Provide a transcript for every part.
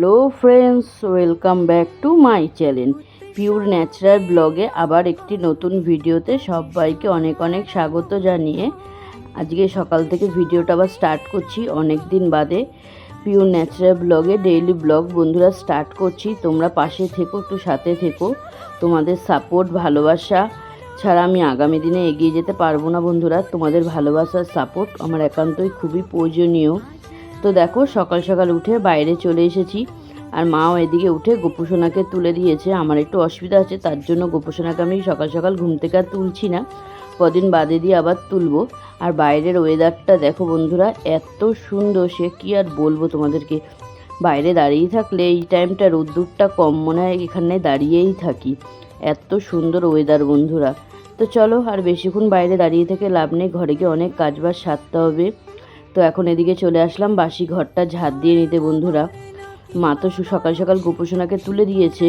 Hello friends, welcome back to my channel pure natural ব্লগে আবার একটি নতুন ভিডিওতে সবাইকে অনেক অনেক স্বাগত জানিয়ে আজকে সকাল থেকে ভিডিওটা আবার স্টার্ট করছি অনেক দিন বাদে। পিওর ন্যাচারাল ব্লগে ডেইলি ব্লগ বন্ধুরা স্টার্ট করছি। তোমরা পাশে থেকো, একটু সাথে থেকো। তোমাদের সাপোর্ট ভালোবাসা ছাড়া আমি আগামী দিনে এগিয়ে যেতে পারবো না বন্ধুরা। তোমাদের ভালোবাসার সাপোর্ট আমার একান্তই খুবই প্রয়োজনীয়। তো দেখো সকাল সকাল উঠে বাইরে চলে এসেছি, আর মাও এদিকে উঠে গোপুসোনাকে তুলে দিয়েছে। আমার একটু অসুবিধা আছে, তার জন্য গোপুসোনাকে আমি সকাল সকাল ঘুম থেকে আর তুলছি না, কদিন বাদে দিয়ে আবার তুলবো। আর বাইরের ওয়েদারটা দেখো বন্ধুরা, এত সুন্দর, সে কি আর বলবো তোমাদেরকে। বাইরে দাঁড়িয়ে থাকলে এই টাইমটা রোদ্দুরটা কম মনে হয় এখানে দাঁড়িয়েই থাকি, এত সুন্দর ওয়েদার বন্ধুরা। তো চলো আর বেশিক্ষণ বাইরে দাঁড়িয়ে থেকে লাভ নেই, ঘরে গিয়ে অনেক কাজবাজ সারতে হবে। তো এখন এদিকে চলে আসলাম বাসি ঘরটা ঝাড় দিয়ে নিতে বন্ধুরা। মা তো সকাল সকাল গোপুসোনাকে তুলে দিয়েছে,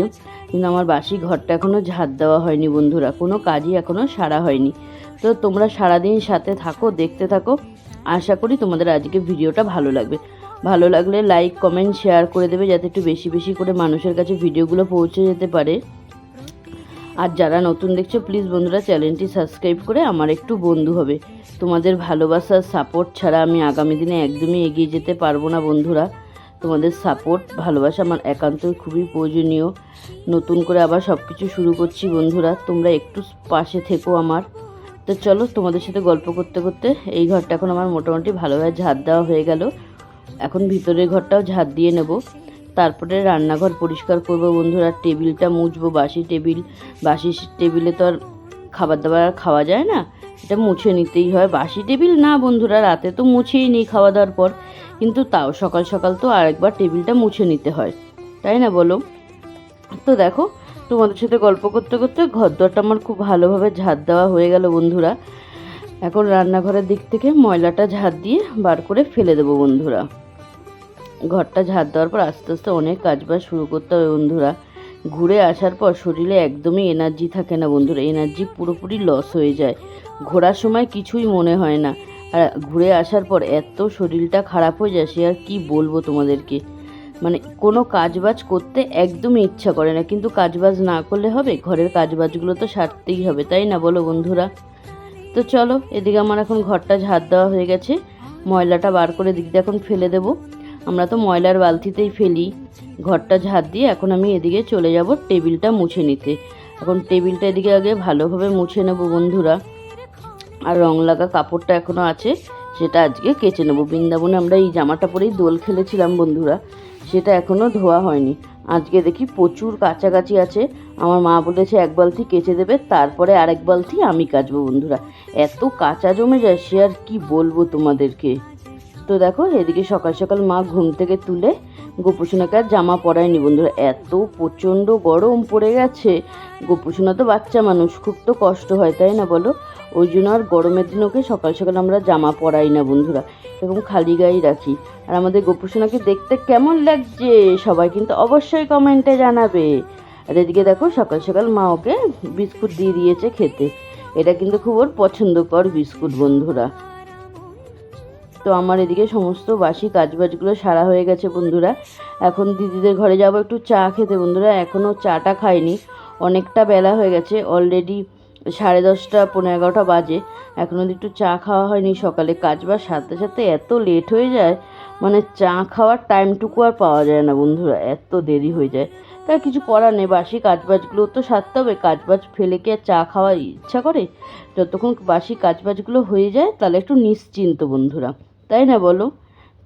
কিন্তু আমার বাসি ঘরটা এখনও ঝাড় দেওয়া হয়নি বন্ধুরা, কোনো কাজই এখনও সারা হয়নি। তো তোমরা সারাদিন সাথে থাকো, দেখতে থাকো। আশা করি তোমাদের আজকে ভিডিওটা ভালো লাগবে। ভালো লাগলে লাইক কমেন্ট শেয়ার করে দেবে, যাতে একটু বেশি বেশি করে মানুষের কাছে ভিডিওগুলো পৌঁছে যেতে পারে। আর যারা নতুন দেখছো প্লিজ বন্ধুরা চ্যানেলটি সাবস্ক্রাইব করে আমার একটু বন্ধু হবে। তোমাদের ভালোবাসার সাপোর্ট ছাড়া আমি আগামী দিনে একদমই এগিয়ে যেতে পারবো না বন্ধুরা। তোমাদের সাপোর্ট ভালোবাসা আমার একান্তই খুবই প্রয়োজনীয়। নতুন করে আবার সব কিছু শুরু করছি বন্ধুরা, তোমরা একটু পাশে থেকো আমার। তো চলো তোমাদের সাথে গল্প করতে করতে এই ঘরটা এখন আমার মোটামুটি ভালোভাবে ঝাড় দেওয়া হয়ে গেল। এখন ভিতরের ঘরটাও ঝাড় দিয়ে নেব, তারপরে রান্নাঘর পরিষ্কার করব বন্ধুরা। টেবিলটা মুছবো, বাসি টেবিলে তো আর খাবার দাবার খাওয়া যায় না, এটা মুছে নিতেই হয়। বাসি টেবিল না বন্ধুরা, রাতে তো মুছেই নিই খাওয়া দাওয়ার পর, কিন্তু তাও সকাল সকাল তো আরেকবার টেবিলটা মুছে নিতে হয়, তাই না বলো? তো দেখো তোমাদের সাথে গল্প করতে করতে ঘরদোরটা আমার খুব ভালোভাবে ঝাড় দেওয়া হয়ে গেল বন্ধুরা। এখন রান্নাঘরের দিক থেকে ময়লাটা ঝাড় দিয়ে বার করে ফেলে দেবো বন্ধুরা। ঘরটা ঝাড় দেওয়ার পর আস্তে আস্তে অনেক কাজবাজ শুরু করতে হবে বন্ধুরা। ঘুরে আসার পর শরীরে একদমই এনার্জি থাকে না বন্ধুরা, এনার্জি পুরোপুরি লস হয়ে যায়। ঘোরার সময় কিছুই মনে হয় না, আর ঘুরে আসার পর এত শরীরটা খারাপ হয়ে যায়, সে আর কি বলবো তোমাদেরকে। মানে কোনো কাজবাজ করতে একদমই ইচ্ছা করে না, কিন্তু কাজবাজ না করলে হবে? ঘরের কাজবাজগুলো তো সারতেই হবে, তাই না বলো বন্ধুরা? তো চলো এদিকে আমার এখন ঘরটা ঝাড় দেওয়া হয়ে গেছে, ময়লাটা বার করে দিকটা এখন ফেলে দেবো। আমরা তো ময়লার বালতিতেই ফেলি। ঘরটা ঝাড় দিয়ে এখন আমি এদিকে চলে যাব টেবিলটা মুছে নিতে। এখন টেবিলটা এদিকে আগে ভালোভাবে মুছে নেব বন্ধুরা। আর রং লাগা কাপড়টা এখনও আছে, সেটা আজকে কেচে নেব। বৃন্দাবনে আমরা এই জামাটা পরেই দোল খেলেছিলাম বন্ধুরা, সেটা এখনও ধোয়া হয়নি। আজকে দেখি প্রচুর কাছাকাছি আছে, আমার মা বলেছে এক বালতি কেচে দেবে, তারপরে আরেক বালতি আমি কাচবো বন্ধুরা। এত কাঁচা জমে যায়, সে আর কি বলবো তোমাদেরকে। তো দেখো এদিকে সকাল সকাল মা ঘুম থেকে তুলে গোপুসোনাকে আর জামা পরায়নি বন্ধুরা, এত প্রচণ্ড গরম পড়ে গেছে। গোপুসোনা তো বাচ্চা মানুষ, খুব তো কষ্ট হয়, তাই না বলো? ওই জন্য আর গরমের দিন ওকে সকাল সকাল আমরা জামা পরাই না বন্ধুরা, এরকম খালি গায়েই রাখি। আর আমাদের গোপুসোনাকে দেখতে কেমন লাগছে সবাই কিন্তু অবশ্যই কমেন্টে জানাবে। আর এদিকে দেখো সকাল সকাল মা ওকে বিস্কুট দিয়ে দিয়েছে খেতে, এটা কিন্তু খুব ওর পছন্দকর বিস্কুট বন্ধুরা। তো আমার এদিকে সমস্ত বাসি কাজবাজগুলো সারা হয়ে গেছে বন্ধুরা। এখন দিদিদের ঘরে যাব একটু চা খেতে বন্ধুরা, এখনও চাটা খাইনি, অনেকটা বেলা হয়ে গেছে, অলরেডি 10:30 11:30 বাজে, এখনও একটু চা খাওয়া হয়নি। সকালে কাজবাজ সাথে সাথে এত লেট হয়ে যায়, মানে চা খাওয়ার টাইমটুকু আর পাওয়া যায় না বন্ধুরা, এত দেরি হয়ে যায়। তাই কিছু করার নেই, বাসি কাজবাজগুলো তো সারতে হবে, কাজবাজ ফেলে কি আর চা খাওয়ার ইচ্ছা করে? যতক্ষণ বাসি কাজবাজগুলো হয়ে যায় তাহলে একটু নিশ্চিন্ত বন্ধুরা, তাই না বলো?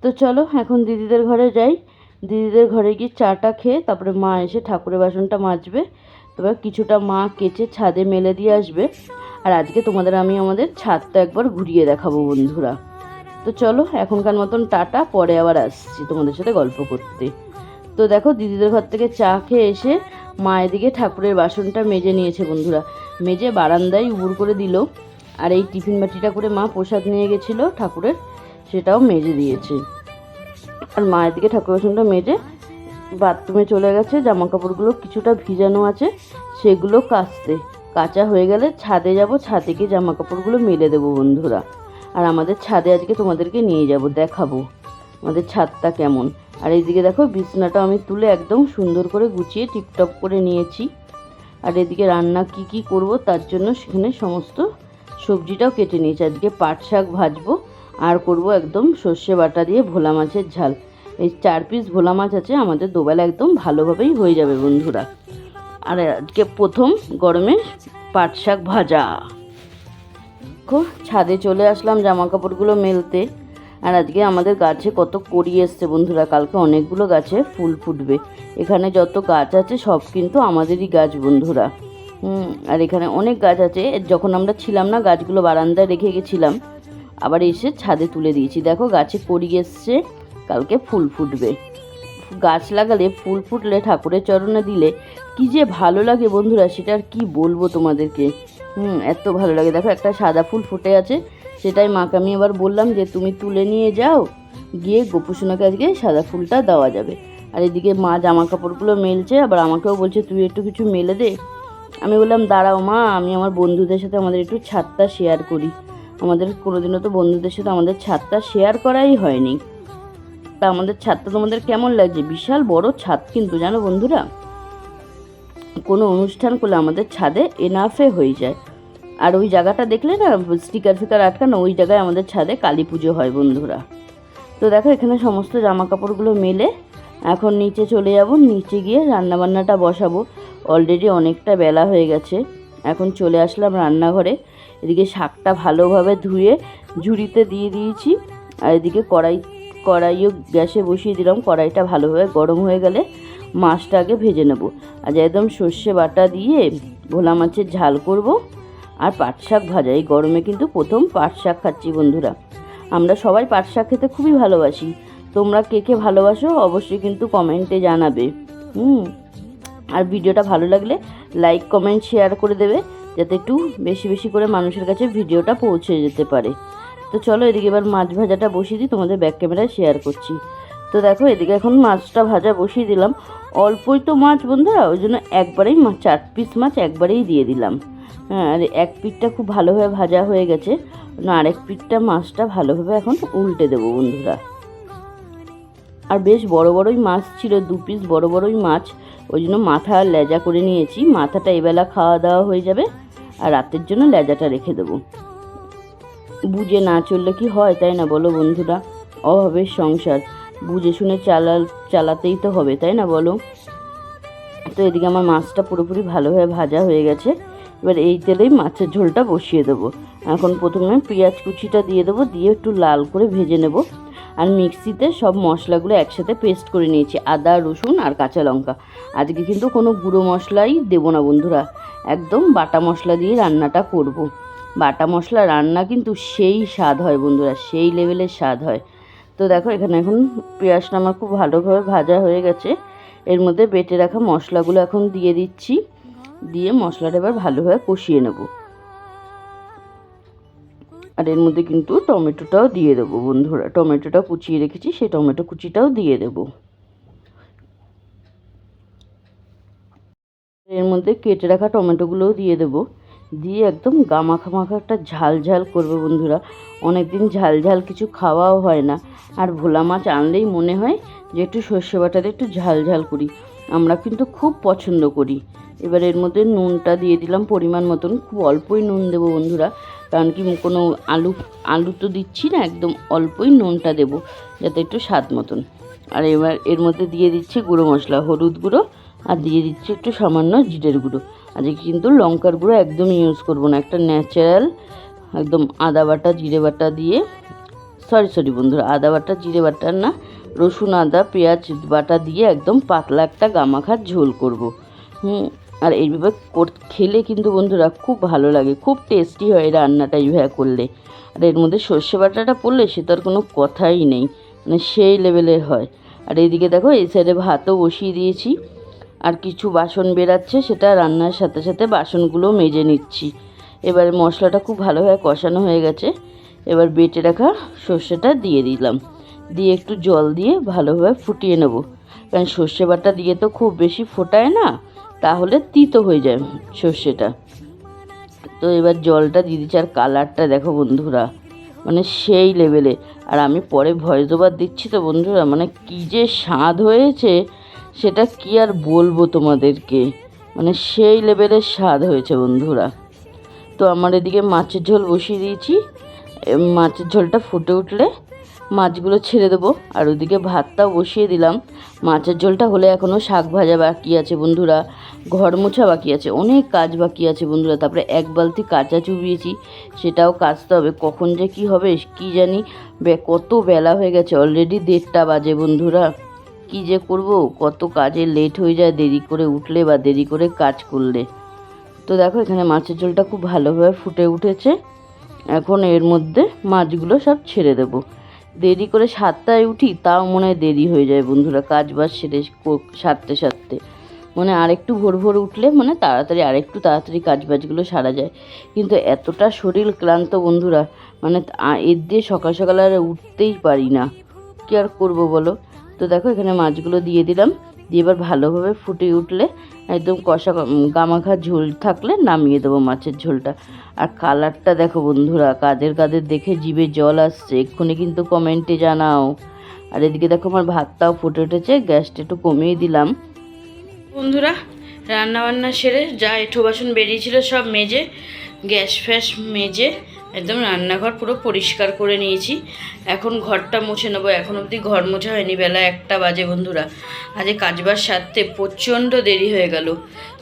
তো চলো এখন দিদিদের ঘরে যাই, দিদিদের ঘরে গিয়ে চাটা খেয়ে তারপরে মা এসে ঠাকুরের বাসনটা মাজবে, তবে কিছুটা মা কেচে ছাদে মেলে দিয়ে আসবে। আর আজকে তোমাদের আমি আমাদের ছাদটা একবার ঘুরিয়ে দেখাবো বন্ধুরা। তো চলো এখনকার মতন টাটা, পরে আবার আসছি তোমাদের সাথে গল্প করতে। তো দেখো দিদিদের ঘর থেকে চা খেয়ে এসে মা এদিকে ঠাকুরের বাসনটা মেজে নিয়েছে বন্ধুরা, মেজে বারান্দায় উবুর করে দিল। আর এই টিফিন বাটিটা করে মা প্রসাদ নিয়ে গেছিলো ঠাকুরের, সেটাও মেজে দিয়েছে। আর মা এদিকে ঠাকুর বাসনটা মেজে বাথরুমে চলে গেছে, জামা কাপড়গুলো কিছুটা ভিজানো আছে সেগুলো কাচা হয়ে গেলে ছাদে যাব, ছাদে গিয়ে জামা কাপড়গুলো মেলে দেবো বন্ধুরা। আর আমাদের ছাদে আজকে তোমাদেরকে নিয়ে যাব, দেখাবো আমাদের ছাদটা কেমন। আর এইদিকে দেখো বিছনাটা আমি তুলে একদম সুন্দর করে গুছিয়ে টিপটপ করে নিয়েছি। আর এদিকে রান্না কি করব তার জন্য সেখানে সমস্ত সবজিটাও কেটে নিয়েছি। আজকে পাট শাক ভাজবো আর করব একদম সর্ষে বাটা দিয়ে ভোলা মাছের ঝাল। এই 4 পিস ভোলা মাছ আছে, আমাদের দুবেলা একদম ভালোভাবেই হয়ে যাবে বন্ধুরা। আর আজকে প্রথম গরমে পাট শাক ভাজা। ছাদে চলে আসলাম জামা কাপড়গুলো মেলতে। আর আজকে আমাদের গাছে কত কড়ি এসছে বন্ধুরা, কালকে অনেকগুলো গাছে ফুল ফুটবে। এখানে যত গাছ আছে সব কিন্তু আমাদেরই গাছ বন্ধুরা। আর এখানে অনেক গাছ আছে, যখন আমরা ছিলাম না গাছগুলো বারান্দায় রেখে গেছিলাম, আবার এসে ছাদে তুলে দিয়েছি। দেখো গাছে কড়ি এসছে, কালকে ফুল ফুটবে। গাছ লাগালে ফুল ফুটলে ঠাকুরের চরণে দিলে কি যে ভালো লাগে বন্ধুরা, সেটা আর কি বলবো তোমাদেরকে। এত ভালো লাগে। দেখো একটা সাদা ফুল ফুটে আছে, সেটাই মাকে আমি এবার বললাম যে তুমি তুলে নিয়ে যাও, গিয়ে গোপুসোনাকে আজকে সাদা ফুলটা দেওয়া যাবে। আর এদিকে মা জামা কাপড়গুলো মেলছে, আবার আমাকেও বলছে তুই একটু কিছু মেলে দে। আমি বললাম দাঁড়াও মা, আমি আমার বন্ধুদের সাথে আমাদের একটু ছাদটা শেয়ার করি। আমাদের কোনোদিনও তো বন্ধুদের সাথে আমাদের ছাদটা শেয়ার করাই হয়নি। তা আমাদের ছাদটা তোমাদের কেমন লাগছে? বিশাল বড় ছাদ কিন্তু, জানো বন্ধুরা, কোনো অনুষ্ঠান করলে আমাদের ছাদে এনাফে হয়ে যায়। আর ওই জায়গাটা দেখলে না স্টিকার ফিকার আটকানো, ওই জায়গায় আমাদের ছাদে কালী পুজো হয় বন্ধুরা। তো দেখো এখানে সমস্ত জামা কাপড়গুলো মেলে এখন নিচে চলে যাব, নিচে গিয়ে রান্নাবান্নাটা বসাবো। অলরেডি অনেকটা বেলা হয়ে গেছে। এখন চলে আসলাম রান্নাঘরে। এদিকে শাকটা ভালোভাবে ধুয়ে ঝুড়িতে দিয়ে দিয়েছি। আর এদিকে কড়াইও গ্যাসে বসিয়ে দিলাম। কড়াইটা ভালোভাবে গরম হয়ে গেলে মাছটা আগে ভেজে নেব। আজ একদম সর্ষে বাটা দিয়ে ভোলা মাছের ঝাল করব আর পাট শাক ভাজা। এই গরমে কিন্তু প্রথম পাট শাক খাচ্ছি বন্ধুরা। আমরা সবাই পাট শাক খেতে খুবই ভালোবাসি। তোমরা কে ভালোবাসো অবশ্যই কিন্তু কমেন্টে জানাবে। আর ভিডিওটা ভালো লাগলে লাইক কমেন্ট শেয়ার করে দেবে, যাতে একটু বেশি বেশি করে মানুষের কাছে ভিডিওটা পৌঁছে যেতে পারে। তো চলো এদিকে এবার মাছ ভাজাটা বসিয়ে দিই, তোমাদের ব্যাক ক্যামেরায় শেয়ার করছি। তো দেখো এদিকে এখন মাছটা ভাজা বসিয়ে দিলাম। অল্পই তো মাছ বন্ধুরা, ওই জন্য একবারেই 4 পিস মাছ একবারেই দিয়ে দিলাম। হ্যাঁ, আর এক পিঠটা খুব ভালোভাবে ভাজা হয়ে গেছে, আরেক পিঠটা মাছটা ভালোভাবে এখন উল্টে দেবো বন্ধুরা। আর বেশ বড়ই মাছ ছিল, 2 পিস বড়ই মাছ, ওই জন্য মাথা আর লেজা করে নিয়েছি। মাথাটা এবেলা খাওয়া দাওয়া হয়ে যাবে, আর রাতের জন্য লেজাটা রেখে দেবো। বুঝে না চললে কি হয়, তাই না বলো বন্ধুরা? অভাবের সংসার, বুঝে শুনে চালাতেই তো হবে, তাই না বলো? তো এদিকে আমার মাছটা পুরোপুরি ভালোভাবে ভাজা হয়ে গেছে। এবার এই তেলেই মাছের ঝোলটা বসিয়ে দেবো। এখন প্রথমে পেঁয়াজ কুচিটা দিয়ে দেবো, দিয়ে একটু লাল করে ভেজে নেব। আর মিক্সিতে সব মশলাগুলো একসাথে পেস্ট করে নিয়েছি, আদা রসুন আর কাঁচা লঙ্কা। আজকে কিন্তু কোনো গুঁড়ো মশলাই দেবো না বন্ধুরা, একদম বাটা মশলা দিয়ে রান্নাটা করব। বাটা মশলা রান্না কিন্তু সেই স্বাদ হয় বন্ধুরা, সেই লেভেলের স্বাদ হয়। তো দেখো এখানে এখন পেঁয়াজটা আমার খুব ভালোভাবে ভাজা হয়ে গেছে। এর মধ্যে বেটে রাখা মশলাগুলো এখন দিয়ে দিচ্ছি, দিয়ে মশলাটা এবার ভালোভাবে কষিয়ে নেব। আর এর মধ্যে কিন্তু টমেটোটাও দিয়ে দেবো বন্ধুরা, টমেটোটা কুচিয়ে রেখেছি, সেই টমেটো কুচিটাও দিয়ে দেব। এর মধ্যে কেটে রাখা টমেটোগুলোও দিয়ে দেবো, দিয়ে একদম গামাখা একটা ঝাল করবো বন্ধুরা। অনেক দিন ঝাল কিছু খাওয়াও হয় না, আর ভোলা মাছ আনলেই মনে হয় যে একটু সর্ষে বাটাতে একটু ঝাল করি। আমরা কিন্তু খুব পছন্দ করি। এবার এর মধ্যে নুনটা দিয়ে দিলাম পরিমাণ মতন, খুব অল্পই নুন দেবো বন্ধুরা, কারণ কি কোনো আলু তো দিচ্ছি না, একদম অল্পই নুনটা দেবো যাতে একটু স্বাদ মতন। আর এবার এর মধ্যে দিয়ে দিচ্ছি গুঁড়ো মশলা, হলুদ গুঁড়ো, আর দিয়ে দিচ্ছি একটু সামান্য জিরের গুঁড়ো। আজকে কিন্তু লঙ্কার গুঁড়ো একদম ইউজ করবো না, একটা ন্যাচারাল একদম আদা বাটা জিরে বাটা দিয়ে, সরি বন্ধুরা, আদা বাটা জিরে বাটা না, রসুন আদা পেঁয়াজ বাটা দিয়ে একদম পাতলা একটা গামাখার ঝোল করব। আর এইভাবে খেলে কিন্তু বন্ধুরা খুব ভালো লাগে, খুব টেস্টি হয় রান্নাটা এইভাবে করলে। আর এর মধ্যে সর্ষে বাটাটা পড়লে সে তার কোনো কথাই নেই, মানে সেই লেভেলের হয়। আর এইদিকে দেখো এই সাইডে ভাতও বসিয়ে দিয়েছি, আর কিছু বাসন বেরাচ্ছে, সেটা রান্নার সাথে সাথে বাসনগুলো মেজে নিচ্ছি। এবারে মশলাটা খুব ভালোভাবে কষানো হয়ে গেছে, এবার বেটে রাখা সর্ষেটা দিয়ে দিলাম, দিয়ে একটু জল দিয়ে ভালোভাবে ফুটিয়ে নেব, কারণ সর্ষে বাটা দিয়ে তো খুব বেশি ফোটায় না, তাহলে তিতো হয়ে যায় সর্ষেটা। তো এবার জলটা দিয়ে দিচ্ছি, আর কালারটা দেখো বন্ধুরা, মানে সেই লেভেলে। আর আমি পরে ভয়েস ওভার দিচ্ছি তো বন্ধুরা, মানে কী যে স্বাদ হয়েছে সেটা কি আর বলবো তোমাদেরকে, মানে সেই লেভেলের স্বাদ হয়েছে বন্ধুরা। তো আমার এদিকে মাছের ঝোল বসিয়ে দিয়েছি, মাছের ঝোলটা ফুটে উঠলে মাছগুলো ছেড়ে দেবো। আর ওদিকে ভাতটাও বসিয়ে দিলাম। মাছের ঝোলটা হলে এখনও শাক ভাজা বাকি আছে বন্ধুরা, ঘর মোছা বাকি আছে, অনেক কাজ বাকি আছে বন্ধুরা। তারপরে এক বালতি কাঁচা চুবিয়েছি, সেটাও কাচতে হবে। কখন যে কি হবে কি জানি, কত বেলা হয়ে গেছে, অলরেডি 1:30 বাজে বন্ধুরা। কি যে করব, কত কাজে লেট হয়ে যায় দেরি করে উঠলে বা দেরি করে কাজ করলে। তো দেখো এখানে মাছের ঝোলটা খুব ভালোভাবে ফুটে উঠেছে। এখন এর মধ্যে মাছগুলো সব ছেড়ে দেবো। দেরি করে 7টায় উঠি, তাও মনে হয় দেরি হয়ে যায় বন্ধুরা, কাজ বাজ সেরে সারতে সারতে। মানে আরেকটু ভোর ভোর উঠলে মানে তাড়াতাড়ি আরেকটু তাড়াতাড়ি কাজ বাজগুলো সারা যায়। কিন্তু এতটা শরীর ক্লান্ত বন্ধুরা, মানে এর দিয়ে সকাল সকাল আর উঠতেই পারি না, কী আর করবো বলো। তো দেখো এখানে মাছগুলো দিয়ে দিলাম, দিয়ে এবার ভালোভাবে ফুটে উঠলে একদম কষা গামাখা ঝোল থাকলে নামিয়ে দেবো মাছের ঝোলটা। আর কালারটা দেখো বন্ধুরা, কাদের কাদের দেখে জিভে জল আসছে এক্ষুনি কিন্তু কমেন্টে জানাও। আর এদিকে দেখো আমার ভাতটাও ফুটে উঠেছে, গ্যাসটা একটু কমিয়ে দিলাম বন্ধুরা। রান্নাবান্না সেরে যা এঁঠো বাসন বেরিয়েছিল সব মেজে, গ্যাস ফ্যাস মেজে একদম রান্নাঘর পুরো পরিষ্কার করে নিয়েছি। এখন ঘরটা মুছে নেবো। এখন অবধি ঘর মোছা হয়নি, বেলা 1টা বাজে বন্ধুরা। আজকে কাজবাজ সারতে প্রচণ্ড দেরি হয়ে গেল।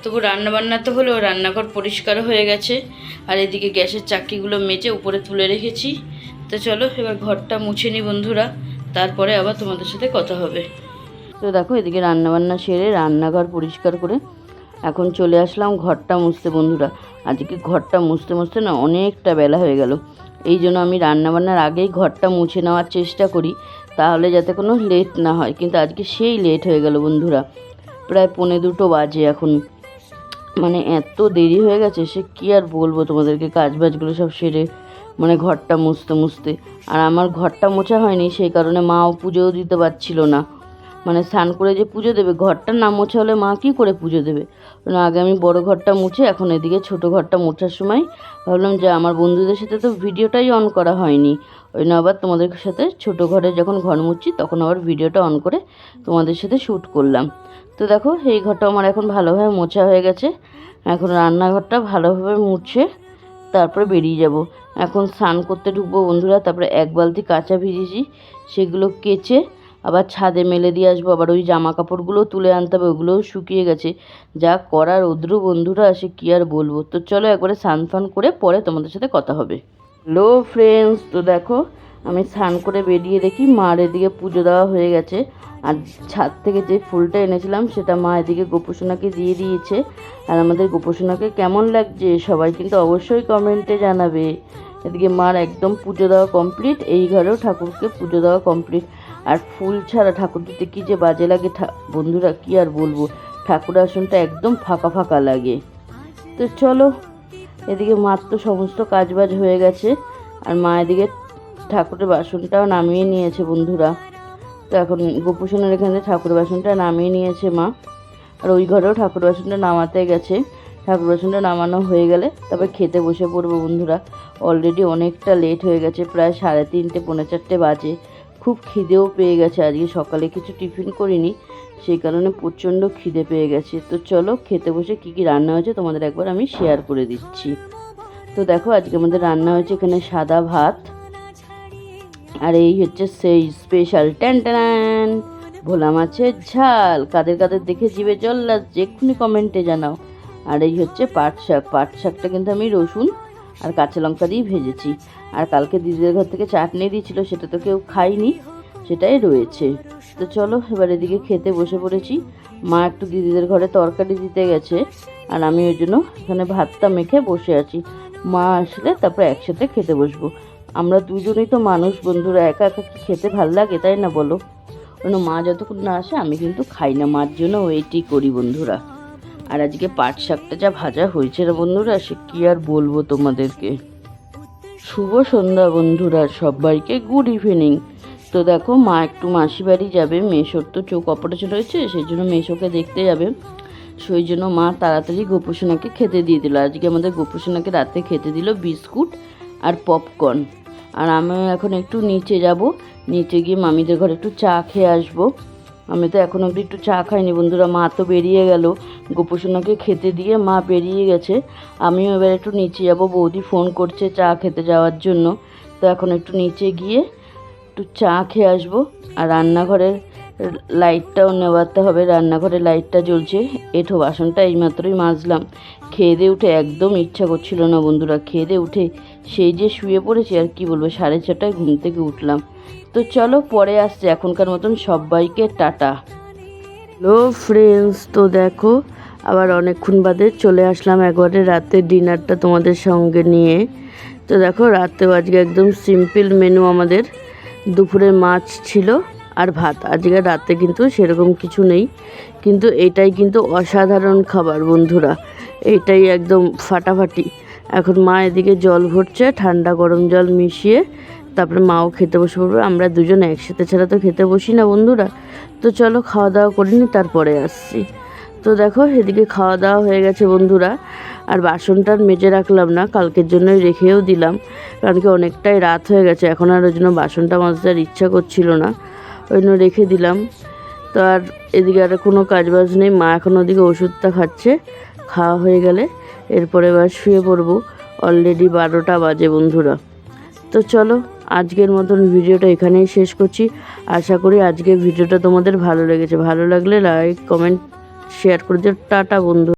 তবু রান্নাবান্না তো হলেও রান্নাঘর পরিষ্কার হয়ে গেছে। আর এদিকে গ্যাসের চাকিগুলো মেজে উপরে তুলে রেখেছি। তো চলো এবার ঘরটা মুছে নিই বন্ধুরা, তারপরে আবার তোমাদের সাথে কথা হবে। তো দেখো এদিকে রান্নাবান্না সেরে রান্নাঘর পরিষ্কার করে এখন চলে আসলাম ঘরটা মুছতে বন্ধুরা। আজকে ঘরটা মুছতে মুছতে না অনেকটা বেলা হয়ে গেল। এই জন্য আমি রান্নাবান্নার আগেই ঘরটা মুছে নেওয়ার চেষ্টা করি, তাহলে যাতে কোনো লেট না হয়। কিন্তু আজকে সেই লেট হয়ে গেল বন্ধুরা, প্রায় 1:45 বাজে এখন। মানে এত দেরি হয়ে গেছে সে কী আর বলবো তোমাদেরকে, কাজবাজগুলো সব সেরে মানে ঘরটা মুছতে মুছতে। আর আমার ঘরটা মোছা হয়নি, সেই কারণে মাও পুজোও দিতে পারছিল না। মানে স্নান করে যে পুজো দেবে, ঘরটা না মোছা হলে মা কী করে পুজো দেবে। আগে আমি বড় ঘরটা মুছে এখন এদিকে ছোট ঘরটা মোছার সময় ভাবলাম যে আমার বন্ধুদের সাথে তো ভিডিওটাই অন করা হয়নি, ওই জন্য আবার তোমাদের সাথে ছোট ঘরে যখন ঘর মুছছি তখন আবার ভিডিওটা অন করে তোমাদের সাথে শ্যুট করলাম। তো দেখো এই ঘরটা আমার এখন ভালোভাবে মোছা হয়ে গেছে। এখন রান্নাঘরটা ভালোভাবে মুছে তারপরে বেরিয়ে যাব। এখন স্নান করতে ঢুকবো বন্ধুরা। তারপরে 1 বালতি কাঁচা ভিজেছি, সেগুলো কেচে আবার ছাদে মেলে দিয়ে আসবো। আবার ওই জামা কাপড়গুলো তুলে আনতে হবে, ওগুলোও শুকিয়ে গেছে। যা করার রৌদ্র বন্ধুরা, সে কী আর বলবো। তো চলো একবারে স্নান ফান করে পরে তোমাদের সাথে কথা হবে। হ্যালো ফ্রেন্ডস, তো দেখো আমি স্নান করে বেরিয়ে দেখি মার এদিকে পুজো দেওয়া হয়ে গেছে। আর ছাদ থেকে যে ফুলটা এনেছিলাম সেটা মা এদিকে গোপুসোনাকে দিয়ে দিয়েছে। আর আমাদের গোপুসোনাকে কেমন লাগছে সবাই কিন্তু অবশ্যই কমেন্টে জানাবে। এদিকে মার একদম পুজো দেওয়া কমপ্লিট, এই ঘরেও ঠাকুরকে পুজো দেওয়া কমপ্লিট। আর ফুল ছাড়া ঠাকুর দিতে কী যে বাজে লাগে বন্ধুরা, কী আর বলবো। ঠাকুর আসনটা একদম ফাঁকা ফাঁকা লাগে। তো চলো এদিকে মার তো সমস্ত কাজবাজ হয়ে গেছে, আর মা এদিকে ঠাকুরের বাসনটাও নামিয়ে নিয়েছে বন্ধুরা। তো এখন গোপুসোনার এখানে ঠাকুর বাসনটা নামিয়ে নিয়েছে মা। আর ওই ঘরেও ঠাকুর বাসনটা নামাতে গেছে। ঠাকুর বাসনটা নামানো হয়ে গেলে তবে খেতে বসে পড়বো বন্ধুরা। অলরেডি অনেকটা লেট হয়ে গেছে, প্রায় 3:30 পৌনে 4টে বাজে। খুব খিদেও পেয়ে গেছে, আজকে সকালে কিছু টিফিন করিনি, সেই কারণে প্রচণ্ড খিদে পেয়ে গেছে। তো চলো খেতে বসে কী কী রান্না হয়েছে তোমাদের একবার আমি শেয়ার করে দিচ্ছি। তো দেখো আজকে আমাদের রান্না হয়েছে এখানে সাদা ভাত, আর এই হচ্ছে সেই স্পেশাল ট্যান ভোলা মাছের ঝাল। কাদের কাদের দেখে জিভে জল লাগছে এক্ষুনি কমেন্টে জানাও। আর এই হচ্ছে পাট শাক। পাট শাকটা কিন্তু আমি রসুন আর কাঁচা লঙ্কা দিয়ে ভেজেছি। আর কালকে দিদিদের ঘর থেকে চাটনি দিয়েছিল, সেটা তো কেউ খাইনি, সেটাই রয়েছে। তো চলো এবার এদিকে খেতে বসে পড়েছি। মা একটু দিদিদের ঘরে তরকারি দিতে গেছে, আর আমি ওই জন্য এখানে ভাতটা মেখে বসে আছি। মা আসলে তারপর একসাথে খেতে বসবো। আমরা দুজনেই তো মানুষ বন্ধুরা, একা একা কি খেতে ভাল লাগে তাই না বলো। কারণ মা যতক্ষণ না আসে আমি কিন্তু খাই না, মার জন্য ওয়েটই করি বন্ধুরা। আর আজকে পাট শাকটা যা ভাজা হয়েছে না বন্ধুরা, সে কী আর বলবো তোমাদেরকে। শুভ সন্ধ্যা বন্ধুরা, সবাইকে গুড ইভিনিং। তো দেখো মা একটু মাসি বাড়ি যাবে, মেসোর তো চোখ অপারেশন হয়েছে, সেই জন্য মেসোকে দেখতে যাবে। সেই জন্য মা তাড়াতাড়ি গোপুসোনাকে খেতে দিয়ে দিল। আজকে আমাদের গোপুসোনাকে রাতে খেতে দিল বিস্কুট আর পপকর্ন। আর আমি এখন একটু নিচে যাব, নিচে গিয়ে মামিদের ঘরে একটু চা খেয়ে আসবো। আমি তো এখন অবধি একটু চা খাইনি বন্ধুরা, মা তো বেরিয়ে গেল, গোপুসোনাকে খেতে দিয়ে মা বেরিয়ে গেছে। আমিও এবার একটু নিচে যাব, বৌদি ফোন করছে চা খেতে যাওয়ার জন্য। তো এখন একটু নিচে গিয়ে একটু চা খেয়ে আসবো। আর রান্নাঘরের লাইটটাও নেওয়াতে হবে, রান্নাঘরের লাইটটা জ্বলছে। এঁঠো বাসনটা এইমাত্রই মাজলাম। খেয়ে দিয়ে উঠে একদম ইচ্ছা করছিল না বন্ধুরা, খেয়ে দিয়ে উঠে সেই যে শুয়ে পড়েছি আর কি বলবো, 4:30টায় ঘুম থেকে উঠলাম। তো চলো পরে আসছে, এখনকার মতন সবাইকে টাটা। হ্যালো ফ্রেন্ডস, তো দেখো আবার অনেকক্ষণ বাদে চলে আসলাম একবারে রাতের ডিনারটা তোমাদের সঙ্গে নিয়ে। তো দেখো রাতেও আজকে একদম সিম্পল মেনু আমাদের, দুপুরে মাছ ছিল আর ভাত। আজকে রাতে কিন্তু সেরকম কিছু নেই, কিন্তু এটাই কিন্তু অসাধারণ খাবার বন্ধুরা, এইটাই একদম ফাটাফাটি। এখন মা এদিকে জল ভরছে, ঠান্ডা গরম জল মিশিয়ে, তারপরে মাও খেতে বসে পড়বে। আমরা দুজন একসাথে ছাড়া তো খেতে বসি না বন্ধুরা। তো চলো খাওয়া দাওয়া করে নিই, তারপরে আসছি। তো দেখো এদিকে খাওয়া দাওয়া হয়ে গেছে বন্ধুরা। আর বাসনটা মেজে রাখলাম না, কালকের জন্যই রেখেও দিলাম, কারণ কি অনেকটাই রাত হয়ে গেছে, এখন আর ওই জন্য বাসনটা মাজতে আর ইচ্ছা করছিল না, ওই জন্য রেখে দিলাম। তো আর এদিকে আর কোনো কাজবাজ নেই, মা এখন ওদিকে ওষুধটা খাচ্ছে, খাওয়া হয়ে গেলে এরপরে এবার শুয়ে পড়বো। অলরেডি 12টা বাজে বন্ধুরা। তো চলো আজকের মতন ভিডিওটা এখানেই শেষ করছি। আশা করি আজকের ভিডিওটা তোমাদের ভালো লেগেছে, ভালো লাগলে লাইক কমেন্ট শেয়ার করে দিও। টাটা বন্ধু।